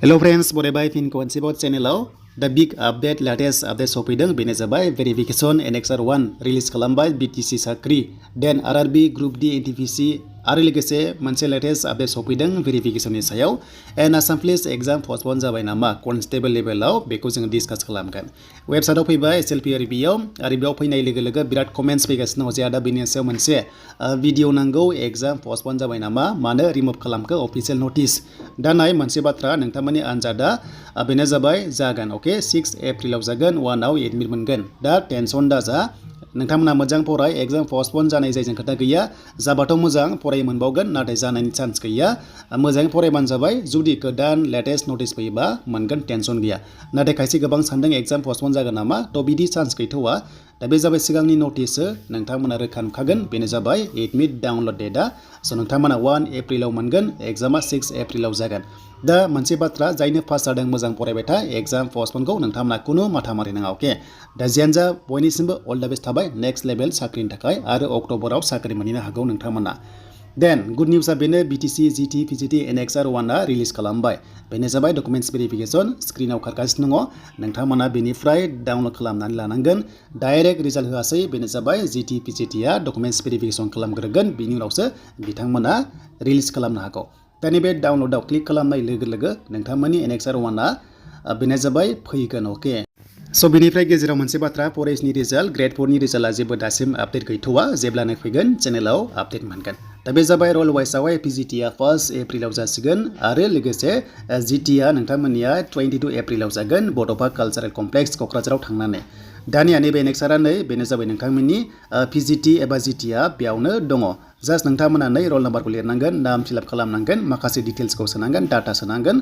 Hello friends, berabai fin Constable channel the big update latest update sopidang bene jabai verification Annexure-1 release खालामबाय BTC sakri then RrB group D NTPC आरो लोगोसे मोनसे latest update सफैदों verification नि सायाव and Assam police exam postponed जाबाय नामा Constable लेभेलाव बेखौ जों डिसकास खालामगोन वेबसाइटआव फैबाय RrB आव फैनाय लोगो बिराद कमेन्ट्स फैगासिनो दङ जे आदा बेनि सायाव मोनसे भिडिअ नांगौ exam postponed जाबाय नामा मानो रिमुभ खालामखो अफिशियेल नोटिस दा नाय मोनसे बाथ्रा नोंथांमोननि आनजादा बेनो जाबाय जागोन ओके 6 एप्रिलाव जागोन 1 आव एडमिट मोनगोन दा टेनसन दाजा नोंथांमोना मोजां फराय एग्जाम postponed जानाय जायजों खोथा गैया जाबाथ' मोजां फराय मोनबावगोन नाथाय जानायनि चान्स गैया मोजाङै फरायबानो जाबाय जुदि गोदान लेटेस्ट नोटिस फैबा मोनगोन टेनसन गैया नाथाय खायसे गोबां सानदों एग्जाम postponed जागोन नामा थ' बिदि चान्स गैथ'वा दा बे जाबाय सिगांनि नोटिस नोंथांमोना रोखा नुखागोन बेनो जाबाय एडमिट डाउनलड डेटआ स' नोंथांमोना 1 एप्रिलाव मोनगोन एग्जामा 6 एप्रिलाव जागोन दा मोनसे बाथ्रा जायनो पास जादों मोजां फरायबाय था एग्जाम postponeखौ नोंथांमोना खुनु माथा मारिनाङा अके दा जियानो जा बयनिसिमबो अल द बेस्ट थाबाय नेक्स्ट लेभेल साख्रिनि थाखाय आरो अक्ट'बराव साख्रि मोनहैनो हागौ नोंथांमोना देन गुड निउसआ बेनो BTC GT PGT Annexure-1 आ रिलिज खालामबाय बेनो जाबाय डकुमेन्ट्स भेरिफिकेशन स्क्रिनाव खारगासिनो दङ नोंथांमोना बेनिफ्राय डाउनलड खालामनानै लानांगोन डाइरेक्ट रिजाल्ट होआसै बेनो जाबाय GT PGT आ डकुमेन्ट्स भेरिफिकेशन खालामग्रोगोन बिनि उनावसो बिथांमोना रिलिज खालामनो हागौ दा नैबे डाउनलडआव क्लिक खालामनाय लोगो नोंथांमोननि Annexure-1 आ बेनो जाबाय फैगोन अके स' बेनिफ्राय गेजेराव मोनसे बाथ्रा फरेस्टनि रिजाल्ट ग्रेड 4 नि रिजाल्टआ जेबो दासिम आपडेट गैथ'वा जेब्लानो फैगोन चेनेलाव आपडेट मोनगोन दा बे जाबाय रल वाइसआवहाय PGT आ 1 एप्रिलाव जासिगोन आरो लोगोसे GT आ नोंथांमोननिया 22 एप्रिलाव जागोन बड'फा कालचारेल कमप्लेक्स क'क्राझाराव थांनानै दानिया नैबे Annexure-आ बेनो जाबाय नोंथांमोननि PGT एबा GT आ बेयावनो दङ जास्ट नोंथांमोना रल नाम्बारखौ लिरनांगोन नाम फिलआप खालामनांगोन माखासे डिटेल्सखौ सोनांगोन डाटा सोनांगोन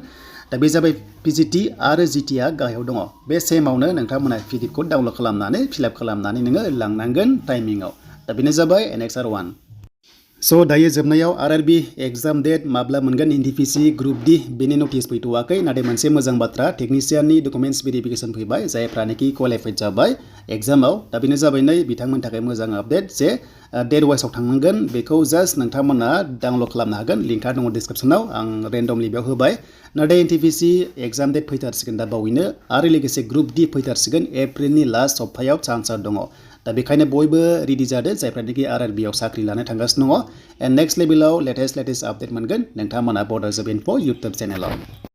दा बे जाबाय PGT आरो GT आ गाहायाव दङ बे सेमावनो नोंथांमोना PDFखौ डाउनलड खालामनानै फिलआप खालामनानै नोङो लांनांगोन टाइमिंआव दा बेनो जाबाय Annexure-1 स' दायो जोबनायाव RrB एग्जाम डेट माब्ला मोनगोन NTPC ग्रुप D बेनि नोटिस फैथ'वाखै नाथाय मोनसे मोजां बाथ्रा टेकनिशियाननि डकुमेन्ट्स भेरिफिकेशन फैबाय जायफ्रानोखि क्वालिफाइड जाबाय एग्जामाव दा बेनो जाबाय बिथांमोननि थाखाय मोजां आपडेट जे डेट वाइसआव थांनांगोन बेखौ जास्ट नोंथांमोना डाउनलड खालामनो हागोन लिंकआ दङ डिसक्रिप्शनाव आं रेन्डमलि बेयाव होबाय नाथाय NTPC एग्जाम डेट फैथारसिगोन दा बावैनो आरो लोगोसे ग्रुप D फैथारसिगोन एप्रिलनि लास्ट सप्तायाव चान्सआ दङ दा बेखायनो बयबो रेडि जादों जायफ्रानोखि RrB आव साख्रि लानो थांगासिनो दङ एन्ड नेक्स्ट लेभेलाव लेटेस्ट आपडेट मोनगोन नोंथांमोना बर्डार जब इनफो इउटुब चेनेलाव